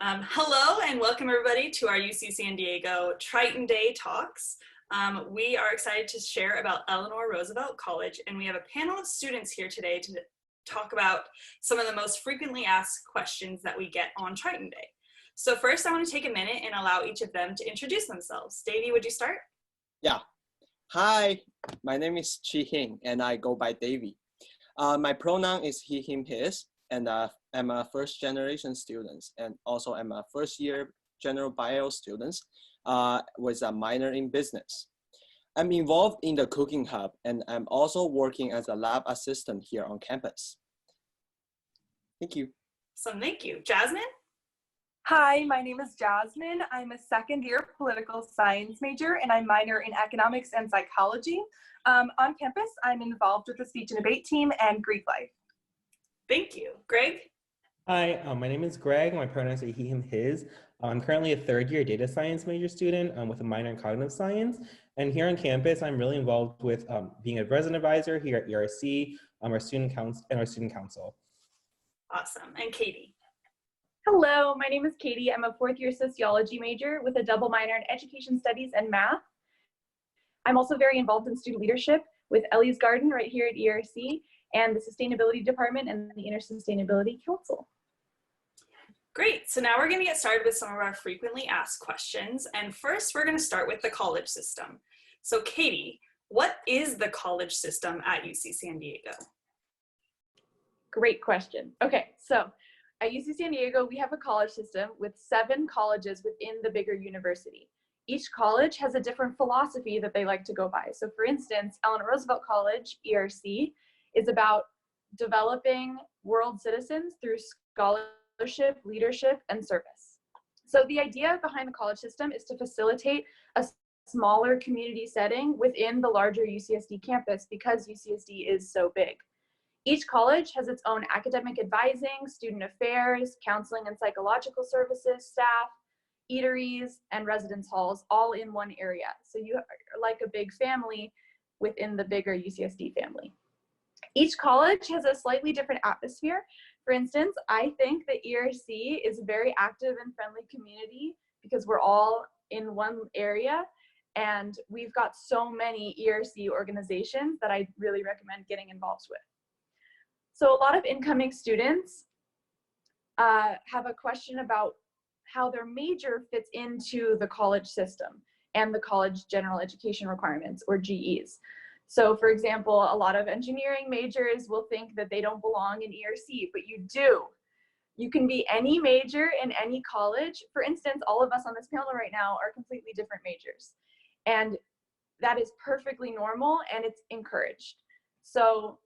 Hello and welcome everybody to our UC San Diego Triton Day Talks. We are excited to share about Eleanor Roosevelt College, and we have a panel of students here today to talk about some of the most frequently asked questions that we get on Triton Day. So first I want to take a minute and allow each of them to introduce themselves. Davey, would you start? Yeah. Hi, my name is Chi Hing and I go by Davey. My pronoun is he, him, his, and I'm a first generation student, and also I'm a first year general bio student with a minor in business. I'm involved in the cooking hub, and I'm also working as a lab assistant here on campus. Thank you. So thank you. Jasmine? Hi, my name is Jasmine. I'm a second year political science major and I minor in economics and psychology. On campus, I'm involved with the speech and debate team and Greek life. Thank you. Greg? Hi, my name is Greg. My pronouns are he, him, his. I'm currently a third year data science major student with a minor in cognitive science. And here on campus, I'm really involved with being a resident advisor here at ERC, our student council. Awesome. And Katie? Hello, my name is Katie. I'm a fourth year sociology major with a double minor in education studies and math. I'm also very involved in student leadership with Ellie's Garden right here at ERC and the sustainability department and the Inter-Sustainability Council. Great, so now we're gonna get started with some of our frequently asked questions. And first we're gonna start with the college system. So Katie, what is the college system at UC San Diego? Great question. Okay, so at UC San Diego, we have a college system with 7 colleges within the bigger university. Each college has a different philosophy that they like to go by. So for instance, Eleanor Roosevelt College, ERC, is about developing world citizens through scholarship, leadership, and service. So the idea behind the college system is to facilitate a smaller community setting within the larger UCSD campus because UCSD is so big. Each college has its own academic advising, student affairs, counseling and psychological services, staff, eateries, and residence halls all in one area. So you are like a big family within the bigger UCSD family. Each college has a slightly different atmosphere. For instance, I think that ERC is a very active and friendly community because we're all in one area and we've got so many ERC organizations that I really recommend getting involved with. So a lot of incoming students have a question about how their major fits into the college system and the college general education requirements, or GEs. So for example, a lot of engineering majors will think that they don't belong in ERC, but you do. You can be any major in any college. For instance, all of us on this panel right now are completely different majors. And that is perfectly normal and it's encouraged. So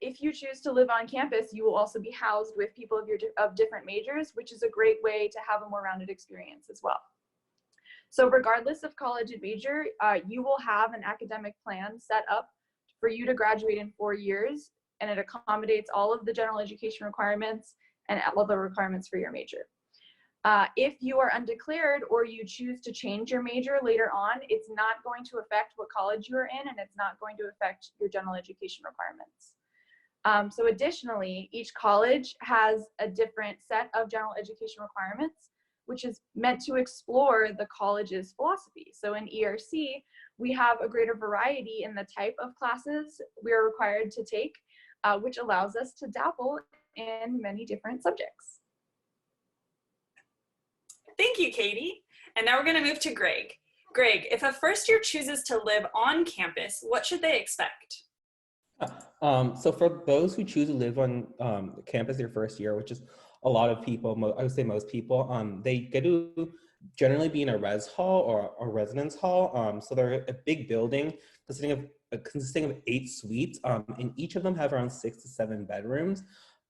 if you choose to live on campus, you will also be housed with people of different majors, which is a great way to have a more rounded experience as well. So regardless of college and major, you will have an academic plan set up for you to graduate in 4 years, and it accommodates all of the general education requirements and all the requirements for your major. If you are undeclared or you choose to change your major later on, it's not going to affect what college you are in, and it's not going to affect your general education requirements. So additionally, each college has a different set of general education requirements, which is meant to explore the college's philosophy. So in ERC, we have a greater variety in the type of classes we are required to take, which allows us to dabble in many different subjects. Thank you, Katie. And now we're gonna move to Greg. Greg, if a first year chooses to live on campus, what should they expect? So for those who choose to live on campus their first year, which is a lot of people, I would say most people, they get to generally be in a res hall or a residence hall. So they're a big building consisting of 8 suites, and each of them have around 6 to 7 bedrooms.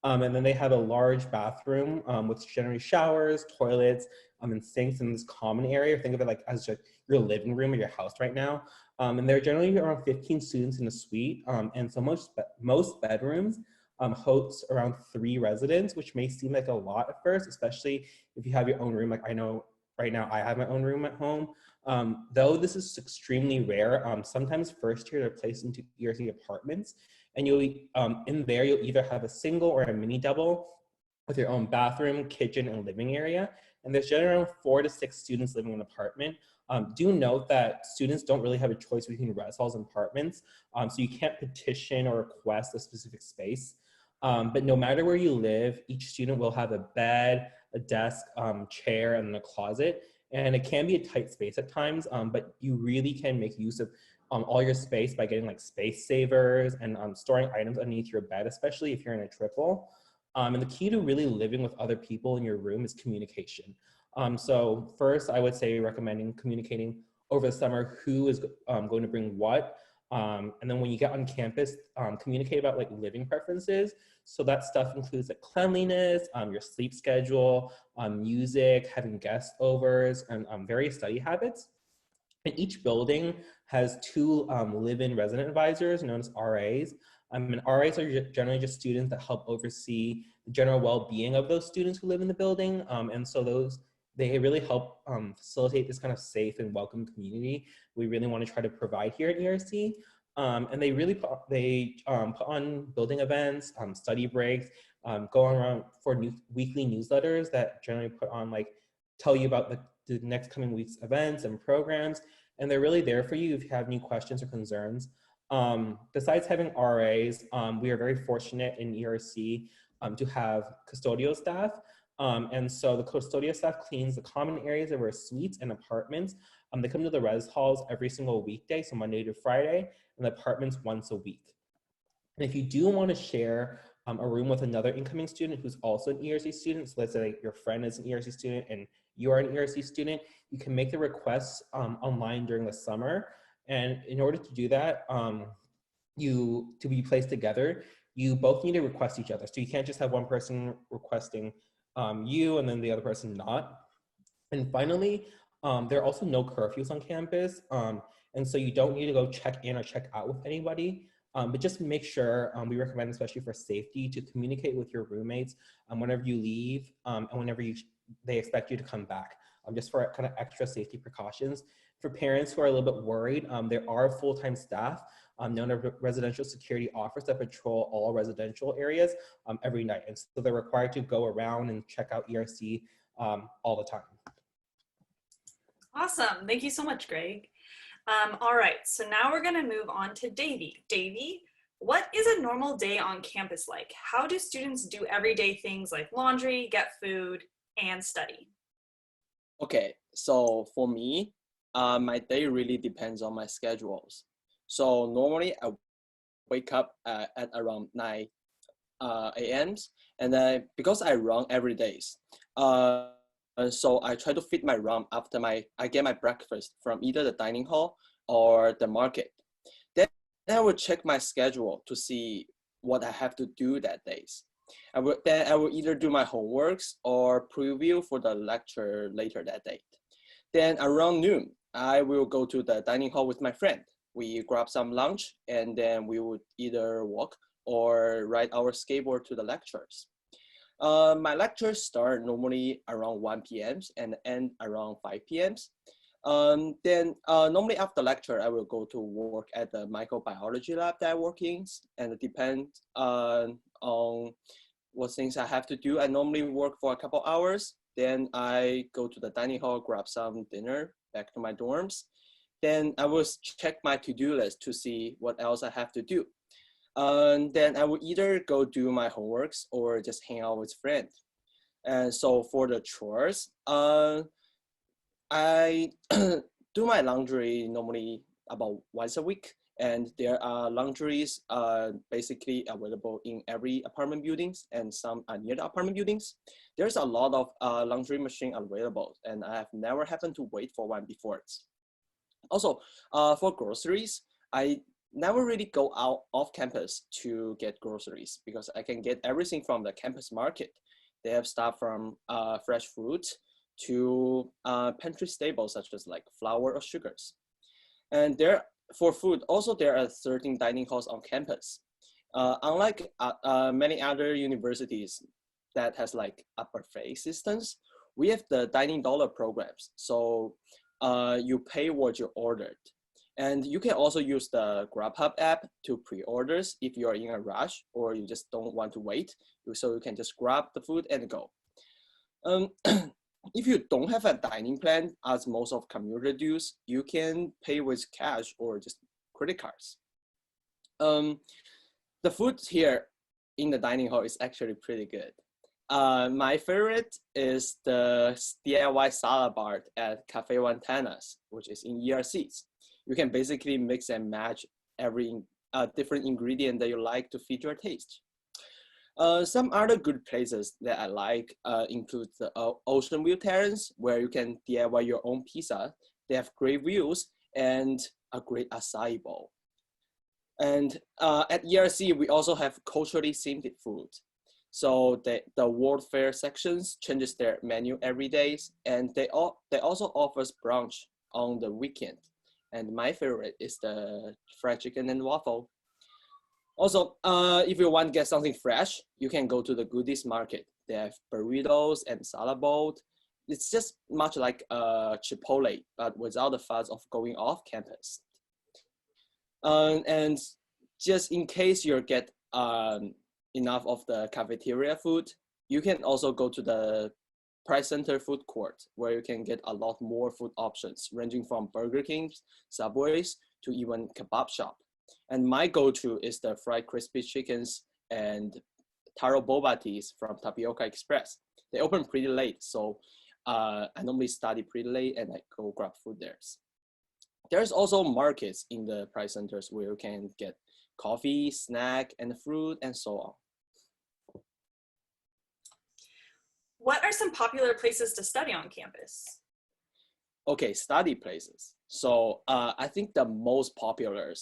And then they have a large bathroom with generally showers, toilets, and sinks in this common area. Think of it like as just your living room or your house right now. And there are generally around 15 students in a suite. And so most bedrooms host around 3 residents, which may seem like a lot at first, especially if you have your own room. Like I know right now I have my own room at home. Though this is extremely rare, sometimes first year they're placed into ERC apartments, and you'll in there you'll either have a single or a mini double, with your own bathroom, kitchen, and living area. And there's generally around 4 to 6 students living in an apartment. Do note that students don't really have a choice between res halls and apartments, so you can't petition or request a specific space. But no matter where you live, each student will have a bed, a desk, chair, and a closet. And it can be a tight space at times, but you really can make use of all your space by getting like space savers and storing items underneath your bed, especially if you're in a triple. And the key to really living with other people in your room is communication. So first, I would say recommending communicating over the summer who is going to bring what. And then when you get on campus, communicate about like living preferences. So that stuff includes like cleanliness, your sleep schedule, music, having guest overs, and various study habits. And each building has 2 live-in resident advisors known as RAs. And RAs are generally just students that help oversee the general well-being of those students who live in the building. And so they really help facilitate this kind of safe and welcome community we really want to try to provide here at ERC. And they really put on building events, study breaks, go around for weekly newsletters that generally put on like tell you about the next coming week's events and programs. And they're really there for you if you have any questions or concerns. Besides having RAs, we are very fortunate in ERC to have custodial staff. And so the custodial staff cleans the common areas of our suites and apartments. They come to the res halls every single weekday, so Monday to Friday, and the apartments once a week. And if you do want to share a room with another incoming student who's also an ERC student, so let's say your friend is an ERC student and you are an ERC student, you can make the requests online during the summer. And in order to do that, to be placed together, you both need to request each other. So you can't just have one person requesting you and then the other person not. And finally, there are also no curfews on campus. And so you don't need to go check in or check out with anybody. But just make sure, we recommend, especially for safety, to communicate with your roommates whenever you leave and whenever they expect you to come back, just for kind of extra safety precautions. For parents who are a little bit worried, there are full-time staff known as residential security officers that patrol all residential areas every night. And so they're required to go around and check out ERC all the time. Awesome. Thank you so much, Greg. All right, so now we're gonna move on to Davy. Davy, what is a normal day on campus like? How do students do everyday things like laundry, get food, and study? Okay, so for me, my day really depends on my schedules. So normally I wake up at around 9 a.m. and then because I run every day, so I try to fit my run after I get my breakfast from either the dining hall or the market. Then I will check my schedule to see what I have to do that days. I will either do my homeworks or preview for the lecture later that day. Then around noon, I will go to the dining hall with my friend. We grab some lunch and then we would either walk or ride our skateboard to the lectures. My lectures start normally around 1 p.m. and end around 5 p.m. Then normally after lecture, I will go to work at the microbiology lab that I work in, and it depends on what things I have to do. I normally work for a couple hours. Then I go to the dining hall, grab some dinner, back to my dorms. Then I will check my to-do list to see what else I have to do. Then I will either go do my homeworks or just hang out with friends. And so for the chores, I do my laundry normally about once a week. And there are laundries basically available in every apartment buildings, and some are near the apartment buildings. There's a lot of laundry machine available, and I have never happened to wait for one before. Also, for groceries, I never really go out off campus to get groceries because I can get everything from the campus market. They have stuff from fresh fruit to pantry staples such as like flour or sugars. And for food, also there are 13 dining halls on campus. Unlike many other universities that has like a buffet systems, we have the dining dollar programs. So you pay what you ordered. And you can also use the Grubhub app to pre-orders if you're in a rush or you just don't want to wait. So you can just grab the food and go. If you don't have a dining plan, as most of commuters do, you can pay with cash or just credit cards. The food here in the dining hall is actually pretty good. My favorite is the DIY salad bar at Cafe Ventanas, which is in ERCs. You can basically mix and match every different ingredient that you like to fit your taste. Some other good places that I like include the Ocean View Terrace, where you can DIY your own pizza. They have great views and a great acai bowl. And at ERC, we also have culturally themed food. So the World Fair sections changes their menu every day, and they also offers brunch on the weekend. And my favorite is the fried chicken and waffle. Also, if you want to get something fresh, you can go to the goodies market. They have burritos and salad bowl. It's just much like Chipotle, but without the fuss of going off campus. And just in case you get enough of the cafeteria food, you can also go to the Price Center food court, where you can get a lot more food options, ranging from Burger Kings, Subways, to even kebab shop. And my go-to is the fried crispy chickens and taro boba teas from Tapioca Express. They open pretty late, so I normally study pretty late and I go grab food there. There's also markets in the Price Centers where you can get coffee, snack, and fruit, and so on. What are some popular places to study on campus? Okay, study places. So I think the most popular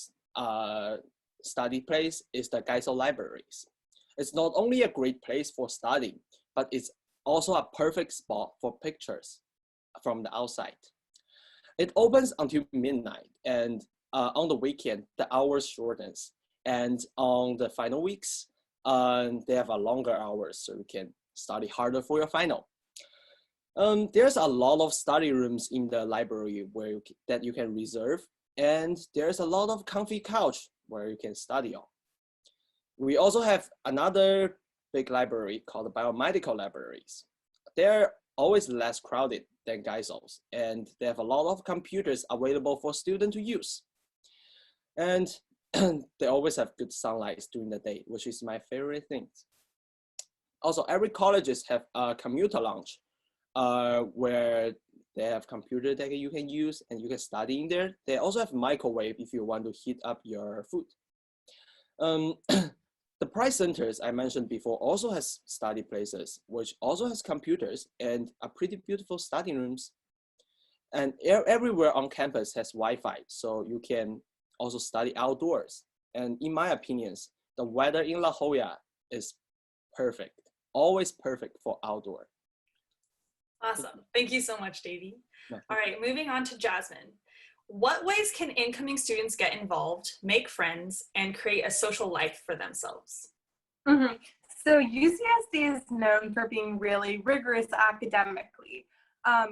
study place is the Geisel Libraries. It's not only a great place for studying, but it's also a perfect spot for pictures from the outside. It opens until midnight, and on the weekend, the hours shortens. And on the final weeks, they have a longer hours, so you can study harder for your final. There's a lot of study rooms in the library that you can reserve, and there's a lot of comfy couch where you can study on. We also have another big library called the biomedical libraries. They're always less crowded than Geisel's, and they have a lot of computers available for students to use. And they always have good sunlight during the day, which is my favorite thing. Also, every colleges have a commuter lounge where they have computer that you can use and you can study in there. They also have microwave if you want to heat up your food. The Price Centers I mentioned before also has study places, which also has computers and a pretty beautiful study rooms. And everywhere on campus has Wi-Fi, so you can also study outdoors. And in my opinions, the weather in La Jolla is perfect, always perfect for outdoor. Awesome. Thank you so much, Davey. All right, moving on to Jasmine. What ways can incoming students get involved, make friends, and create a social life for themselves? So UCSD is known for being really rigorous academically,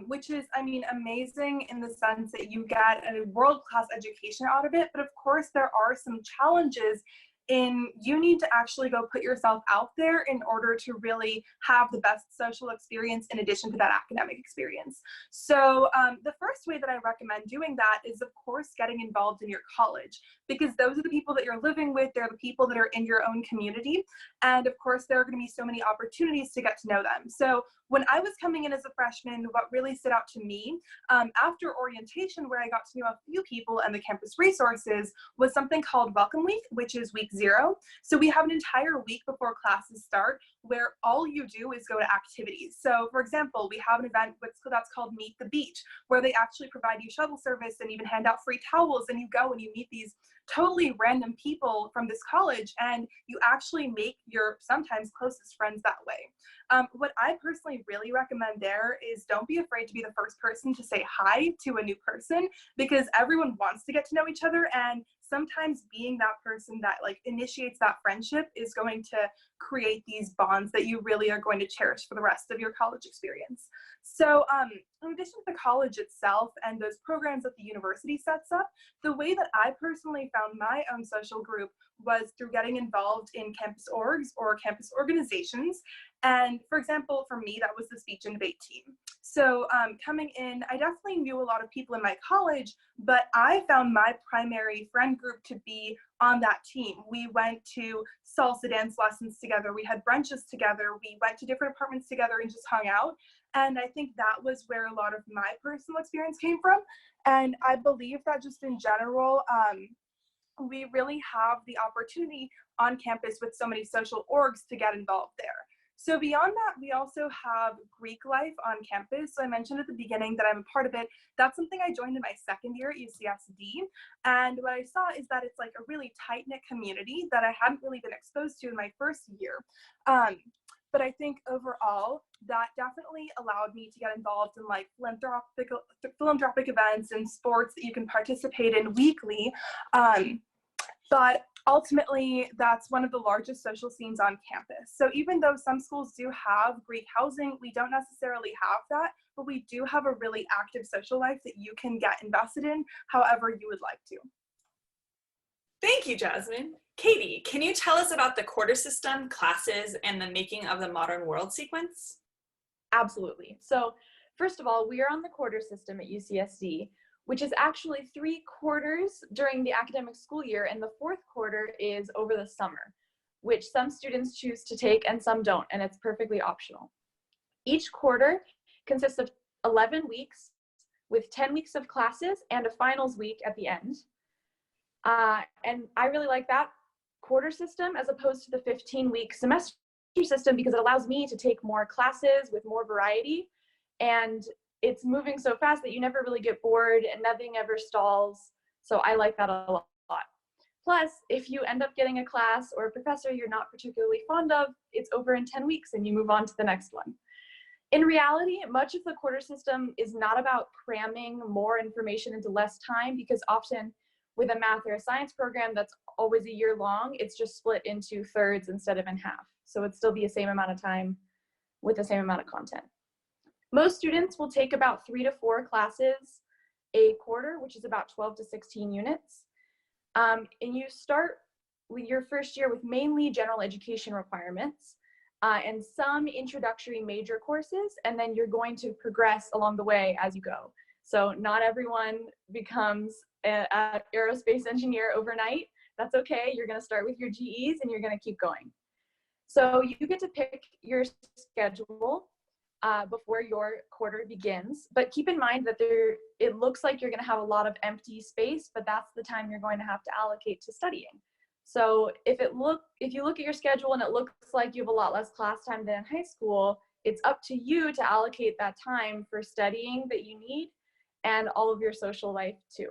which is, I mean, amazing in the sense that you get a world-class education out of it. But of course, there are some challenges in you need to actually go put yourself out there in order to really have the best social experience in addition to that academic experience. So the first way that I recommend doing that is, of course, getting involved in your college, because those are the people that you're living with. They're the people that are in your own community. And of course, there are going to be so many opportunities to get to know them. So when I was coming in as a freshman, what really stood out to me after orientation, where I got to know a few people and the campus resources, was something called Welcome Week, which is week 0. So we have an entire week before classes start where all you do is go to activities. So for example, we have an event that's called Meet the Beach, where they actually provide you shuttle service and even hand out free towels, and you go and you meet these totally random people from this college, and you actually make your sometimes closest friends that way. What I personally really recommend there is don't be afraid to be the first person to say hi to a new person, because everyone wants to get to know each other, and sometimes being that person that like initiates that friendship is going to create these bonds that you really are going to cherish for the rest of your college experience. So in addition to the college itself and those programs that the university sets up, the way that I personally found my own social group was through getting involved in campus orgs or campus organizations. And for example, for me, that was the speech and debate team. So coming in, I definitely knew a lot of people in my college, but I found my primary friend group to be on that team. We went to salsa dance lessons together. We had brunches together. We went to different apartments together and just hung out. And I think that was where a lot of my personal experience came from. And I believe that just in general, we really have the opportunity on campus with so many social orgs to get involved there. So beyond that, we also have Greek life on campus. So I mentioned at the beginning that I'm a part of it. That's something I joined in my second year at UCSD. And what I saw is that it's like a really tight-knit community that I hadn't really been exposed to in my first year. But I think overall, that definitely allowed me to get involved in like philanthropic events and sports that you can participate in weekly. But ultimately, that's one of the largest social scenes on campus. So even though some schools do have Greek housing, we don't necessarily have that, but we do have a really active social life that you can get invested in however you would like to. Thank you, Jasmine. Katie, can you tell us about the quarter system, classes, and the making of the modern world sequence? Absolutely. So first of all, we are on the quarter system at UCSD, which is actually 3 quarters during the academic school year, and the 4th quarter is over the summer, which some students choose to take and some don't, and it's perfectly optional. Each quarter consists of 11 weeks with 10 weeks of classes and a finals week at the end. And I really like that quarter system as opposed to the 15-week semester system because it allows me to take more classes with more variety, and it's moving so fast that you never really get bored and nothing ever stalls. So I like that a lot. Plus, if you end up getting a class or a professor you're not particularly fond of, it's over in 10 weeks and you move on to the next one. In reality, much of the quarter system is not about cramming more information into less time, because often with a math or a science program that's always a year long, it's just split into thirds instead of in half. So it'd still be the same amount of time with the same amount of content. Most students will take about 3 to 4 classes a quarter, which is about 12 to 16 units. And you start with your first year with mainly general education requirements and some introductory major courses, and then you're going to progress along the way as you go. So not everyone becomes an aerospace engineer overnight. That's okay. You're going to start with your GEs and you're going to keep going. So you get to pick your schedule before your quarter begins, but keep in mind that it looks like you're going to have a lot of empty space, but that's the time you're going to have to allocate to studying. So if you look at your schedule and it looks like you have a lot less class time than in high school, it's up to you to allocate that time for studying that you need and all of your social life too.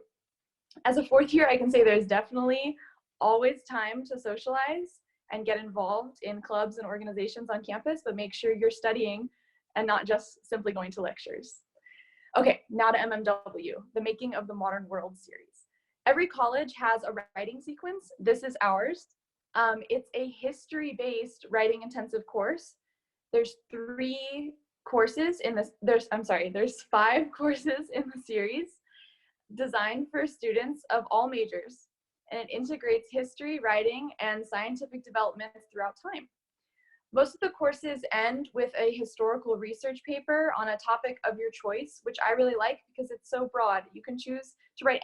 As a 4th year, I can say there's definitely always time to socialize and get involved in clubs and organizations on campus, but make sure you're studying and not just simply going to lectures. Okay, now to MMW, the Making of the Modern World series. Every college has a writing sequence. This is ours. It's a history-based writing intensive course. There's 3 courses in this, there's 5 courses in the series designed for students of all majors, and it integrates history, writing, and scientific development throughout time. Most of the courses end with a historical research paper on a topic of your choice, which I really like because it's so broad. You can choose to write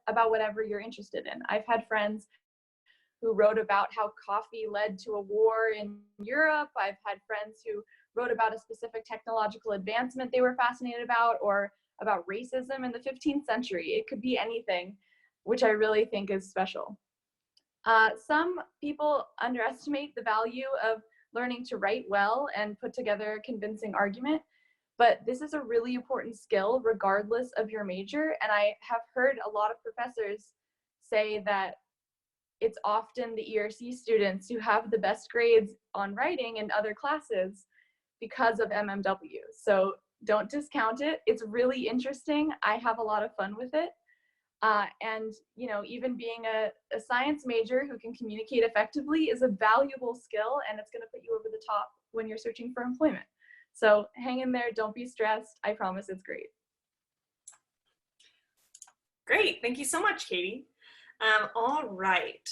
about whatever you're interested in. I've had friends who wrote about how coffee led to a war in Europe. I've had friends who wrote about a specific technological advancement they were fascinated about, or about racism in the 15th century. It could be anything, which I really think is special. Some people underestimate the value of learning to write well and put together a convincing argument, but this is a really important skill regardless of your major. And I have heard a lot of professors say that it's often the ERC students who have the best grades on writing in other classes because of MMW. So don't discount it. It's really interesting. I have a lot of fun with it. And even being a science major who can communicate effectively is a valuable skill, and it's going to put you over the top when you're searching for employment. So hang in there, don't be stressed. I promise it's great. Great, thank you so much, Katie. All right.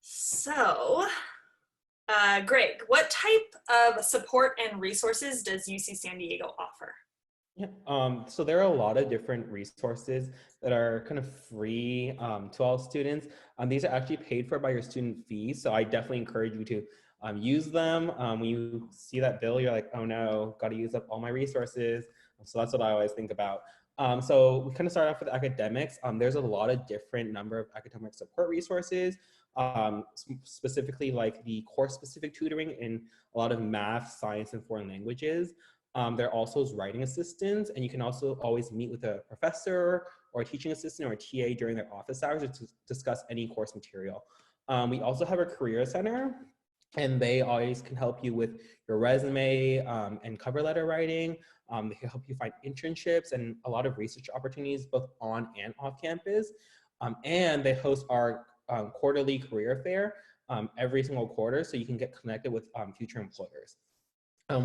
So, Greg, what type of support and resources does UC San Diego offer? Yeah, so there are a lot of different resources that are kind of free to all students. These are actually paid for by your student fees, so I definitely encourage you to use them. When you see that bill, you're like, oh no, got to use up all my resources. So that's what I always think about. So we kind of start off with academics. There's a lot of different number of academic support resources, specifically like the course-specific tutoring in a lot of math, science, and foreign languages. There are also writing assistants, and you can also always meet with a professor or a teaching assistant or a TA during their office hours to discuss any course material. We also have a career center, and they always can help you with your resume and cover letter writing. They can help you find internships and a lot of research opportunities both on and off campus. And they host our quarterly career fair every single quarter, so you can get connected with future employers.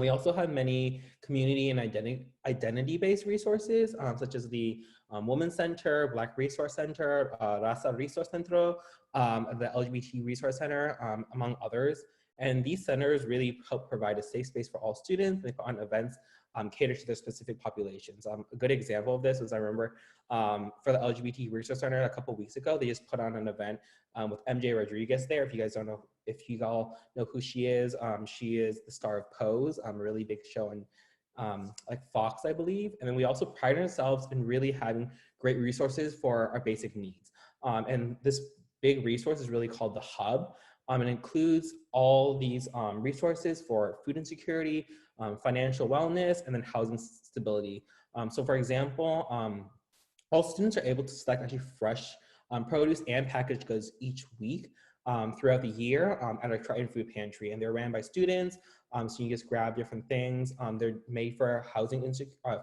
We also have many community and identity-based resources, such as the Women's Center, Black Resource Center, Raza Resource Centro, the LGBT Resource Center, among others. And these centers really help provide a safe space for all students. They put on events catered to their specific populations. A good example of this is I remember for the LGBT Resource Center a couple of weeks ago, they just put on an event with MJ Rodriguez there. If you guys don't know, if you all know who she is the star of Pose, a really big show in like Fox, I believe. And then we also pride ourselves in really having great resources for our basic needs. And this big resource is really called the Hub. It includes all these resources for food insecurity, financial wellness, and then housing stability. So for example, all students are able to select actually fresh produce and packaged goods each week throughout the year at our Triton Food Pantry, and they're ran by students. So you just grab different things. They're made for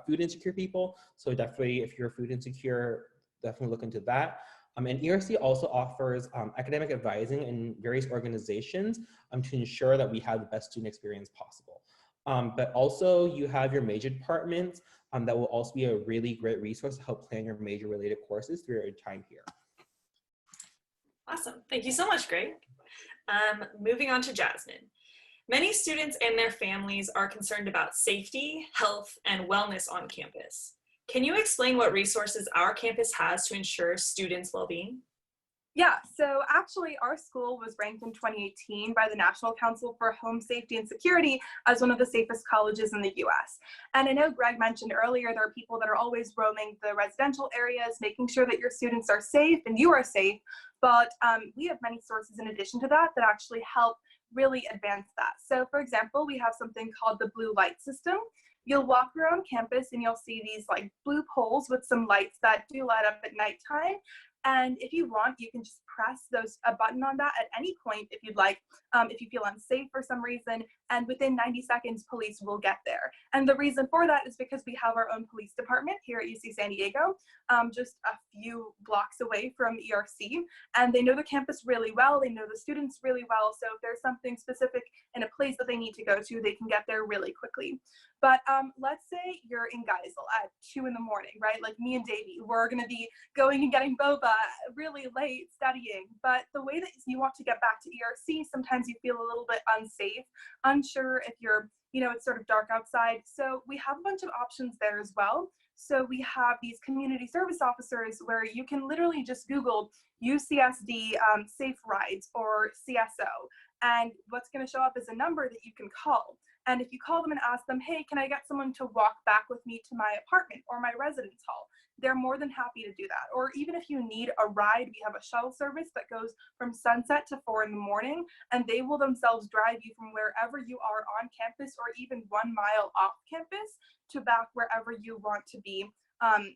food insecure people. So definitely, if you're food insecure, definitely look into that. And ERC also offers academic advising in various organizations to ensure that we have the best student experience possible. But also you have your major departments that will also be a really great resource to help plan your major related courses through your time here. Awesome, thank you so much, Greg. Moving on to Jasmine. Many students and their families are concerned about safety, health, and wellness on campus. Can you explain what resources our campus has to ensure students' well-being? Yeah, so actually our school was ranked in 2018 by the National Council for Home Safety and Security as one of the safest colleges in the US. And I know Greg mentioned earlier, there are people that are always roaming the residential areas, making sure that your students are safe and you are safe. But we have many sources in addition to that that actually help really advance that. So for example, we have something called the blue light system. You'll walk around campus and you'll see these like blue poles with some lights that do light up at nighttime. And if you want, you can just press a button on that at any point if you'd like, if you feel unsafe for some reason, and within 90 seconds, police will get there. And the reason for that is because we have our own police department here at UC San Diego, just a few blocks away from ERC, and they know the campus really well, they know the students really well, so if there's something specific in a place that they need to go to, they can get there really quickly. But let's say you're in Geisel at 2 in the morning, right? Like me and Davey, we're gonna be going and getting boba really late studying. But the way that you want to get back to ERC, sometimes you feel a little bit unsafe, unsure if you're, it's sort of dark outside. So we have a bunch of options there as well. So we have these community service officers where you can literally just Google UCSD safe rides or CSO. And what's going to show up is a number that you can call. And if you call them and ask them, hey, can I get someone to walk back with me to my apartment or my residence hall? They're more than happy to do that. Or even if you need a ride, we have a shuttle service that goes from sunset to 4 in the morning, and they will themselves drive you from wherever you are on campus or even 1 mile off campus to back wherever you want to be.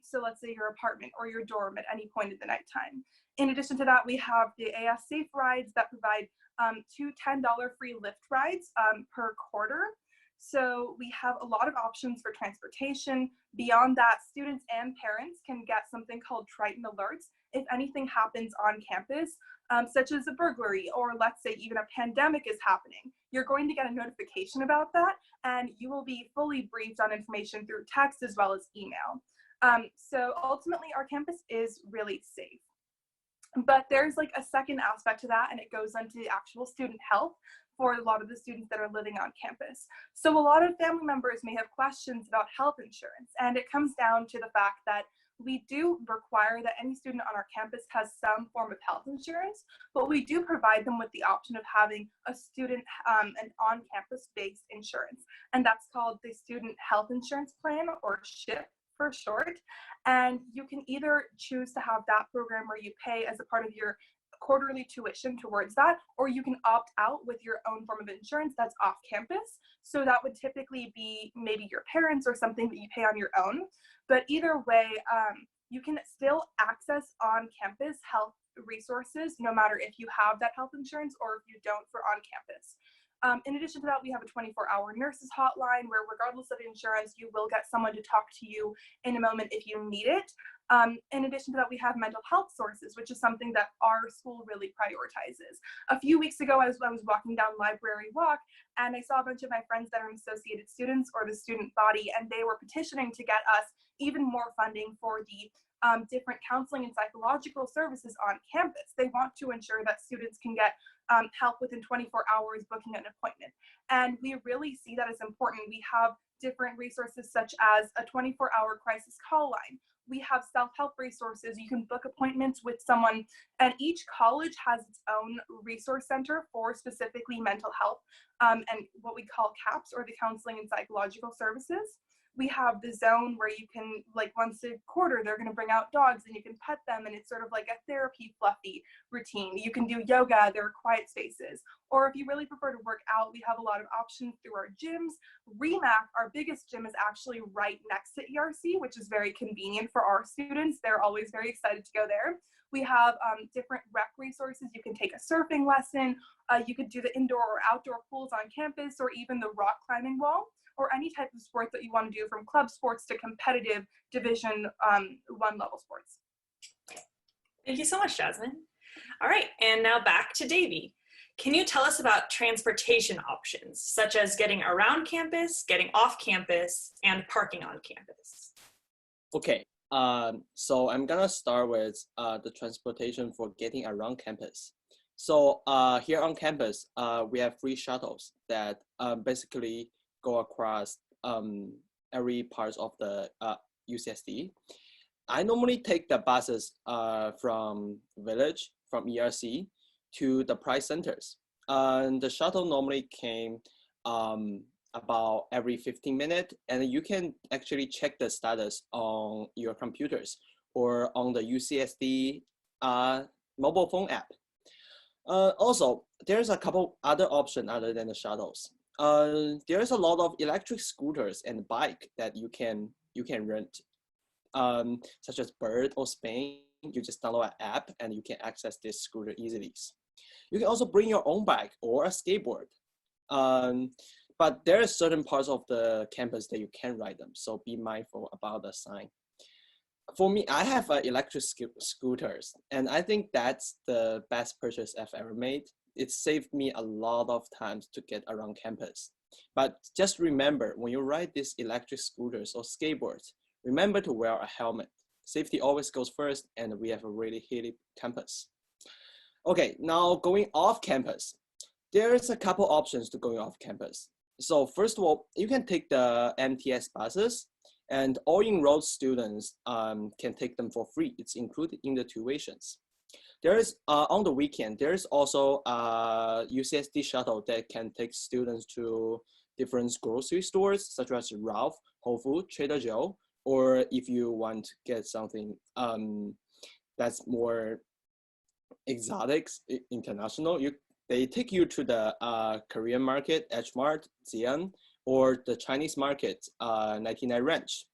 So let's say your apartment or your dorm at any point in the nighttime. In addition to that, we have the AS Safe rides that provide 2 $10 free Lyft rides per quarter. So we have a lot of options for transportation. Beyond that, students and parents can get something called Triton alerts if anything happens on campus, such as a burglary, or let's say even a pandemic is happening. You're going to get a notification about that, and you will be fully briefed on information through text as well as email. So ultimately, our campus is really safe. But there's like a second aspect to that, and it goes into the actual student health for a lot of the students that are living on campus. So a lot of family members may have questions about health insurance, and it comes down to the fact that we do require that any student on our campus has some form of health insurance, but we do provide them with the option of having a student an on-campus based insurance, and that's called the Student Health Insurance Plan, or SHIP for short. And you can either choose to have that program where you pay as a part of your quarterly tuition towards that, or you can opt out with your own form of insurance that's off campus. So that would typically be maybe your parents or something that you pay on your own. But either way, you can still access on campus health resources, no matter if you have that health insurance or if you don't for on campus. In addition to that, we have a 24-hour nurses hotline where, regardless of insurance, you will get someone to talk to you in a moment if you need it. In addition to that, we have mental health sources, which is something that our school really prioritizes. A few weeks ago, I was walking down Library Walk, and I saw a bunch of my friends that are Associated Students or the student body, and they were petitioning to get us even more funding for the different counseling and psychological services on campus. They want to ensure that students can get help within 24 hours booking an appointment. And we really see that as important. We have different resources such as a 24-hour crisis call line. We have self-help resources. You can book appointments with someone, and each college has its own resource center for specifically mental health and what we call CAPS, or the Counseling and Psychological Services. We have the zone where you can, like, once a quarter, they're going to bring out dogs and you can pet them, and it's sort of like a therapy fluffy routine. You can do yoga, there are quiet spaces. Or if you really prefer to work out, we have a lot of options through our gyms. REMAC, our biggest gym, is actually right next to ERC, which is very convenient for our students. They're always very excited to go there. We have different rec resources. You can take a surfing lesson. You could do the indoor or outdoor pools on campus, or even the rock climbing wall, or any type of sport that you want to do, from club sports to competitive Division 1 level sports. Thank you so much, Jasmine. All right, and now back to Davy. Can you tell us about transportation options, such as getting around campus, getting off campus, and parking on campus? Okay, so I'm gonna start with the transportation for getting around campus. So here on campus, we have free shuttles that basically go across every part of the UCSD. I normally take the buses from Village, from ERC, to the prize centers. The shuttle normally came about every 15 minutes, and you can actually check the status on your computers or on the UCSD mobile phone app. Also, there's a couple other options other than the shuttles. There's a lot of electric scooters and bike that you can rent, such as Bird or Spain. You just download an app and you can access this scooter easily. You can also bring your own bike or a skateboard. But there are certain parts of the campus that you can ride them, so be mindful about the sign. For me, I have electric scooters, and I think that's the best purchase I've ever made. It saved me a lot of times to get around campus. But just remember, when you ride these electric scooters or skateboards, remember to wear a helmet. Safety always goes first, and we have a really hilly campus. Okay, now going off campus. There's a couple options to going off campus. So first of all, you can take the MTS buses, and all enrolled students can take them for free. It's included in the tuitions. There is, on the weekend, there's also a UCSD shuttle that can take students to different grocery stores, such as Ralph, Whole Foods, Trader Joe, or if you want to get something that's more exotic, international, they take you to the Korean market, H Mart, Xi'an, or the Chinese market, 99 Ranch.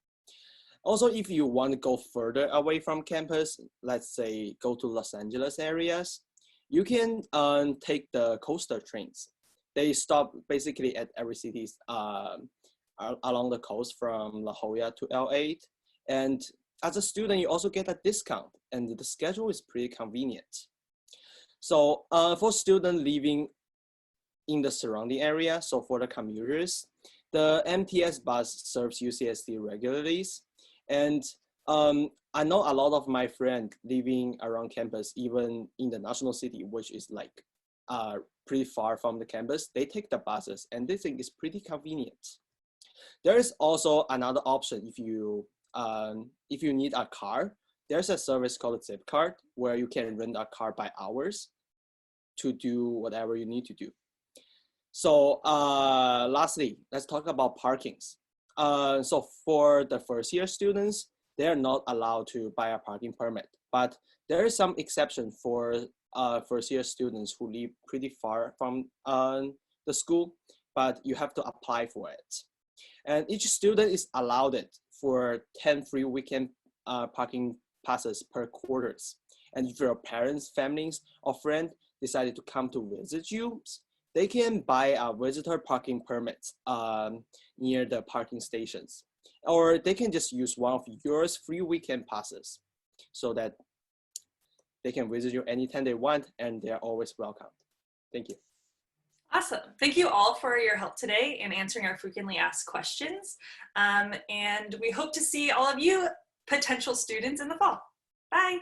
Also, if you want to go further away from campus, let's say go to Los Angeles areas, you can take the coastal trains. they stop basically at every city along the coast from La Jolla to L8. And as a student, you also get a discount, and the schedule is pretty convenient. So for students living in the surrounding area, so for the commuters, the MTS bus serves UCSD regularly. And I know a lot of my friends living around campus, even in the national city, which is like pretty far from the campus, they take the buses, and they think it's pretty convenient. There is also another option if you need a car. There's a service called Zipcard where you can rent a car by hours to do whatever you need to do. So lastly, let's talk about parkings. So for the first year students, they're not allowed to buy a parking permit, but there is some exception for first year students who live pretty far from the school, but you have to apply for it. And each student is allowed it for 10 free weekend parking passes per quarters. And if your parents, families, or friend decided to come to visit you, they can buy a visitor parking permit near the parking stations. Or they can just use one of yours free weekend passes so that they can visit you anytime they want, and they're always welcome. Thank you. Awesome. Thank you all for your help today in answering our frequently asked questions. And we hope to see all of you potential students in the fall. Bye.